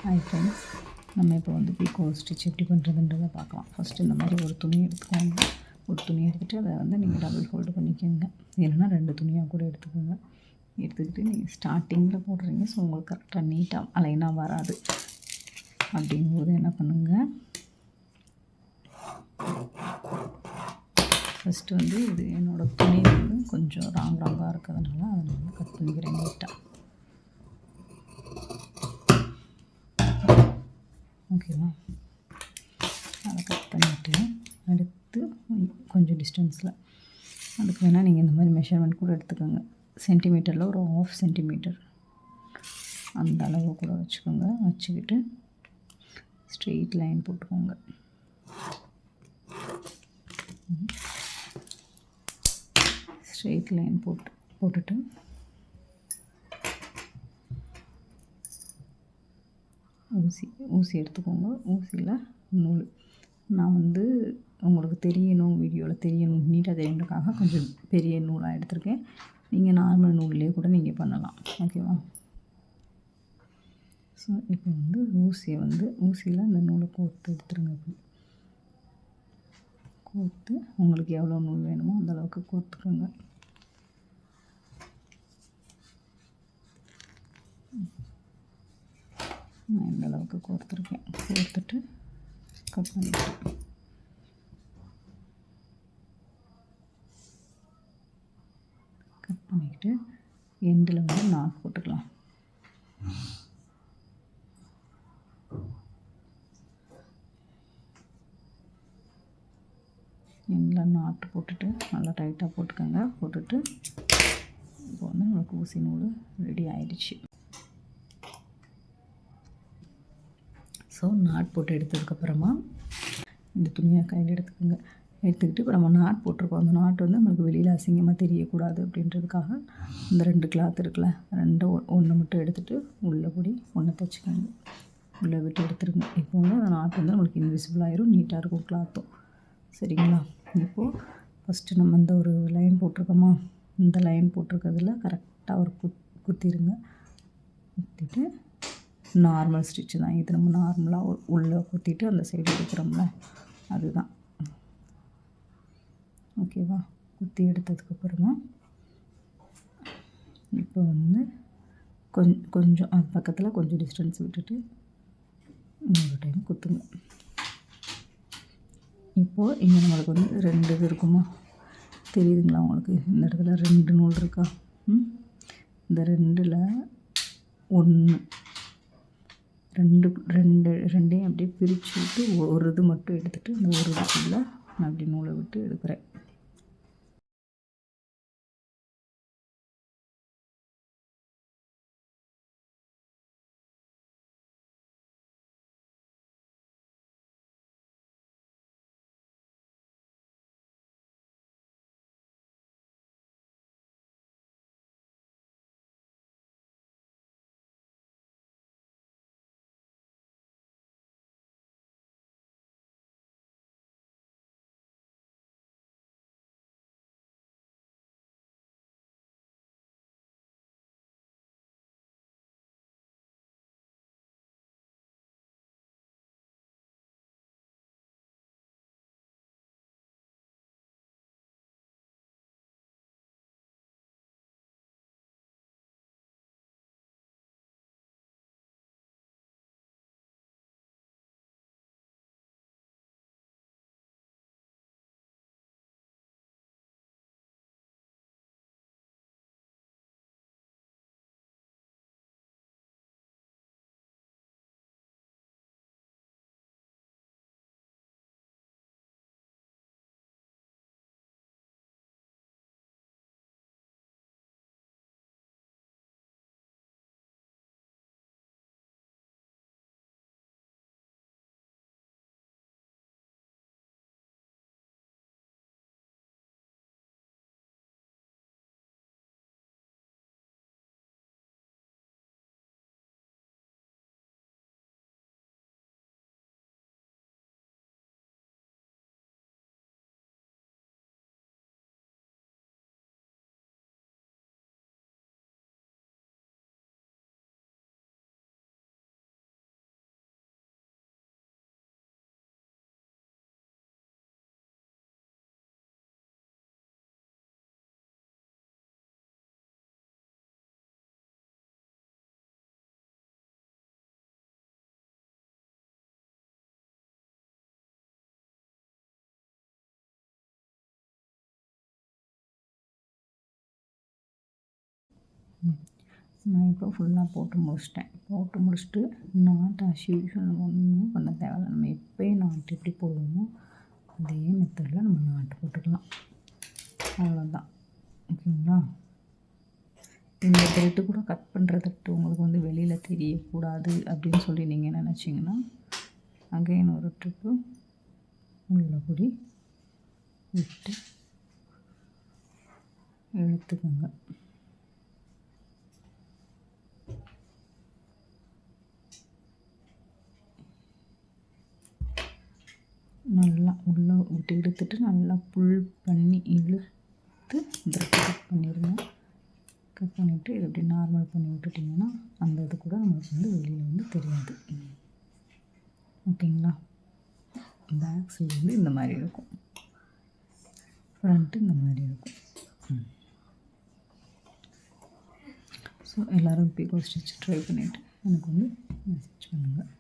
Hi friends, நம்ம இப்போ வந்து பீகோ ஸ்டிச் எப்படி பண்ணுறதுன்றதை பார்க்கலாம். ஃபஸ்ட்டு இந்த மாதிரி ஒரு துணி எடுத்துக்கோங்க. ஒரு துணி எடுத்துகிட்டு அதை வந்து நீங்கள் டபுள் ஃபோல்டு பண்ணிக்கோங்க. இல்லைன்னா 2 துணியாக கூட எடுத்துக்கோங்க. எடுத்துக்கிட்டு நீங்கள் ஸ்டார்டிங்கில் போடுறீங்க, ஸோ உங்களுக்கு கரெக்டாக நீட்டாக அலைனாக வராது. அப்படிங்கும்போது என்ன பண்ணுங்கள், ஃபஸ்ட்டு வந்து இது என்னோடய துணி வந்து கொஞ்சம் ராங்காக இருக்கிறதுனால அதை நான் கட் பண்ணிக்கிறேன் நீட்டாக. ஓகேவா? அதை கட் பண்ணிவிட்டு அடுத்து கொஞ்சம் டிஸ்டன்ஸில் அதுக்கு வேணால் நீங்கள் இந்த மாதிரி மெஷர்மெண்ட் கூட எடுத்துக்கோங்க. சென்டிமீட்டரில் ஒரு 1/2 சென்டிமீட்டர் அந்த அளவு கூட வச்சுக்கோங்க. வச்சுக்கிட்டு ஸ்ட்ரெயிட் லைன் போட்டுக்கோங்க. ஸ்ட்ரெயிட் லைன் போட்டுட்டு ஊசி எடுத்துக்கோங்க. ஊசியில் நூல் நான் வந்து உங்களுக்கு தெரியணும், வீடியோவில் தெரியணும், நீட்டாக தெரியணுக்காக கொஞ்சம் பெரிய நூலாக எடுத்திருக்கேன். நீங்கள் நார்மல் நூல்லே கூட நீங்கள் பண்ணலாம். ஓகேவா? ஸோ இப்போ வந்து ஊசியில் அந்த நூலை கோர்த்து எடுத்துருங்க. அப்படி கோர்த்து உங்களுக்கு எவ்வளோ நூல் வேணுமோ அந்த அளவுக்கு கோர்த்துக்கோங்க. நான் இந்த அளவுக்கு கோர்த்துருக்கேன். கோர்த்துட்டு கட் பண்ணிக்கிட்டு எண்டில் வந்து நாட் போட்டுக்கலாம். எண்டில் நாட்டு போட்டுட்டு நல்லா டைட்டாக போட்டுக்கோங்க. போட்டுட்டு இப்போ வந்து நம்மளுக்கு ஊசி நூல் ரெடி ஆயிடுச்சு. ஸோ நாட் போட்டு எடுத்ததுக்கப்புறமா இந்த துணியை கையில் எடுத்துக்கோங்க. எடுத்துக்கிட்டு இப்போ நம்ம நாட் போட்டிருக்கோம். அந்த நாட் வந்து நம்மளுக்கு வெளியில் அசிங்கமாக தெரியக்கூடாது அப்படின்றதுக்காக இந்த 2 கிளாத் இருக்குல்ல, 2 ஒன்று மட்டும் எடுத்துகிட்டு உள்ளே கூடி ஒன்று தைச்சிக்கோங்க. உள்ளே விட்டு எடுத்துருங்க. இப்போ வந்து அந்த நாட் வந்து நம்மளுக்கு இன்விசிபிள் ஆயிரும், நீட்டாக இருக்கும் கிளாத்தும். சரிங்களா? இப்போது ஃபஸ்ட்டு நம்ம இந்த ஒரு லைன் போட்டிருக்கோமா, இந்த லைன் போட்டிருக்கிறதுல கரெக்டாக ஒரு குத்திடுங்க. குத்திட்டு நார்மல் ஸ்டிச்சு தான் இது. நம்ம நார்மலாக உள்ளே குத்திட்டு அந்த சைடு எடுக்கிறோம்ல, அதுதான். ஓகேவா? குத்தி எடுத்ததுக்கப்புறமா இப்போ வந்து கொஞ்சம் அது பக்கத்தில் கொஞ்சம் டிஸ்டன்ஸ் விட்டுட்டு இன்னொரு டைம் குத்துங்க. இப்போது இங்கே நம்மளுக்கு வந்து 2 இது இருக்குமா, தெரியுதுங்களா உங்களுக்கு? இந்த இடத்துல 2 நூல் இருக்கா? இந்த 2ல் 1 ரெண்டையும் அப்படியே பிரித்து விட்டு ஒரு இது மட்டும் எடுத்துகிட்டு அந்த ஒரு இதுக்குள்ளே நான் அப்படி நூலை விட்டு எடுக்கிறேன். நான் இப்போ ஃபுல்லாக போட்டு முடிச்சிட்டேன். போட்டு முடிச்சுட்டு நாட் ஆஸ் யூஷுவல் நம்ம ஒன்றும் பண்ண தேவையில்ல. நம்ம எப்போயும் நாட்டு எப்படி போடுவோமோ அதே மெத்தடில் நம்ம நாட்டு போட்டுக்கலாம். அவ்வளோதான். ஓகேங்களா? இந்த த்ரெட்டு கூட கட் பண்ணுற த்ரெட்டு உங்களுக்கு வந்து வெளியில் தெரியக்கூடாது அப்படின்னு சொல்லி நீங்கள் நினச்சிங்கன்னா அகைன் ஒரு ட்ரிப்பு உள்ளபடி விட்டு இழுத்துக்கோங்க. நல்லா உள்ளே விட்டு இழுத்துட்டு நல்லா புல் பண்ணி இழுத்து த்ரெட்டு கட் பண்ணிடுங்க. கட் பண்ணிவிட்டு இது எப்படி நார்மல் பண்ணி விட்டுட்டிங்கன்னா அந்த இது கூட நம்மளுக்கு வந்து வெளியில் வந்து தெரியாது. ஓகேங்களா? பேக் சைடு வந்து இந்த மாதிரி இருக்கும், ஃப்ரண்ட்டு இந்த மாதிரி இருக்கும். ஸோ எல்லோரும் பீகோ ஸ்டிச் ட்ரை பண்ணிவிட்டு எனக்கு வந்து மெசேஜ் பண்ணுங்கள்.